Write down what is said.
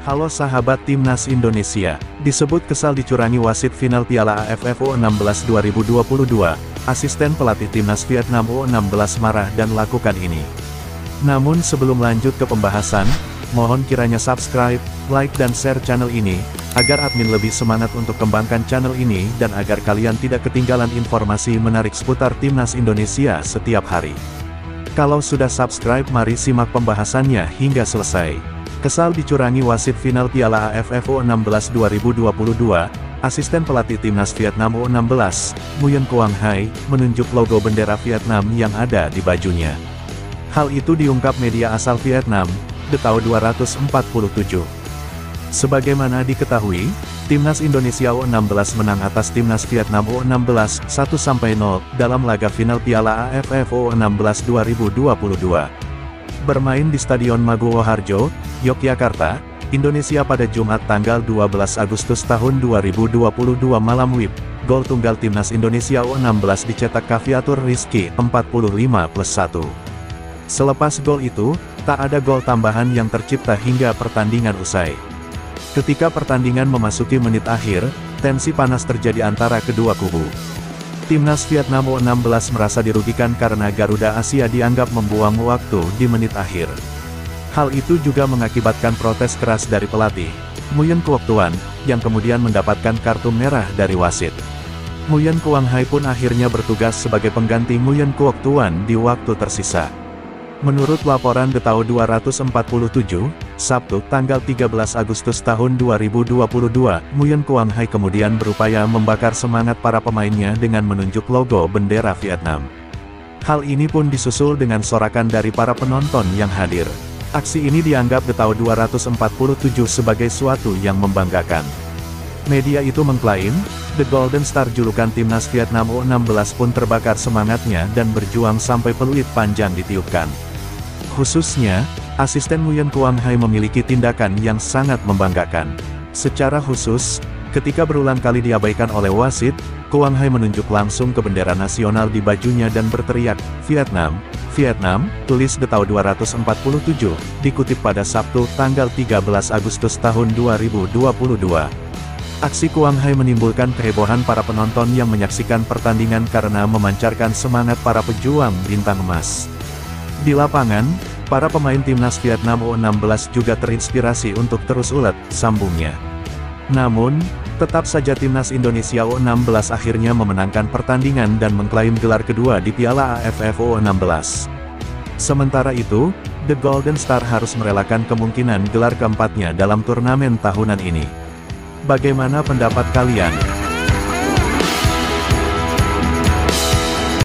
Halo sahabat Timnas Indonesia, disebut kesal dicurangi wasit final Piala AFF U16 2022, asisten pelatih Timnas Vietnam U16 marah dan lakukan ini. Namun sebelum lanjut ke pembahasan, mohon kiranya subscribe, like dan share channel ini, agar admin lebih semangat untuk kembangkan channel ini dan agar kalian tidak ketinggalan informasi menarik seputar Timnas Indonesia setiap hari. Kalau sudah subscribe, mari simak pembahasannya hingga selesai. Kesal dicurangi wasit final Piala AFF U16 2022, asisten pelatih Timnas Vietnam U16, Nguyen Quang Hai, menunjuk logo bendera Vietnam yang ada di bajunya. Hal itu diungkap media asal Vietnam, The Tau 247. Sebagaimana diketahui, Timnas Indonesia U16 menang atas Timnas Vietnam U16, 1-0, dalam laga final Piala AFF U16 2022. Bermain di Stadion Maguwo Harjo, Yogyakarta, Indonesia pada Jumat tanggal 12 Agustus tahun 2022 malam WIB, gol tunggal Timnas Indonesia U16 dicetak Caviatur Rizky, 45+1. Selepas gol itu, tak ada gol tambahan yang tercipta hingga pertandingan usai. Ketika pertandingan memasuki menit akhir, tensi panas terjadi antara kedua kubu. Timnas Vietnam U16 merasa dirugikan karena Garuda Asia dianggap membuang waktu di menit akhir. Hal itu juga mengakibatkan protes keras dari pelatih, Nguyen Quoc Tuan, yang kemudian mendapatkan kartu merah dari wasit. Nguyen Quang Hai pun akhirnya bertugas sebagai pengganti Nguyen Quoc Tuan di waktu tersisa. Menurut laporan The Tau 247, Sabtu tanggal 13 Agustus tahun 2022, Nguyen Quang Hai kemudian berupaya membakar semangat para pemainnya dengan menunjuk logo bendera Vietnam. Hal ini pun disusul dengan sorakan dari para penonton yang hadir. Aksi ini dianggap The Tau 247 sebagai suatu yang membanggakan. Media itu mengklaim, The Golden Star julukan Timnas Vietnam U16 pun terbakar semangatnya dan berjuang sampai peluit panjang ditiupkan. Khususnya, asisten Nguyen Quang Hai memiliki tindakan yang sangat membanggakan. Secara khusus, ketika berulang kali diabaikan oleh wasit, Quang Hai menunjuk langsung ke bendera nasional di bajunya dan berteriak, "Vietnam, Vietnam," tulis The Tau 247, dikutip pada Sabtu tanggal 13 Agustus tahun 2022. Aksi Quang Hai menimbulkan kehebohan para penonton yang menyaksikan pertandingan karena memancarkan semangat para pejuang bintang emas. Di lapangan, para pemain Timnas Vietnam U16 juga terinspirasi untuk terus ulet, sambungnya. Namun, tetap saja Timnas Indonesia U16 akhirnya memenangkan pertandingan dan mengklaim gelar kedua di Piala AFF U16. Sementara itu, The Golden Star harus merelakan kemungkinan gelar keempatnya dalam turnamen tahunan ini. Bagaimana pendapat kalian?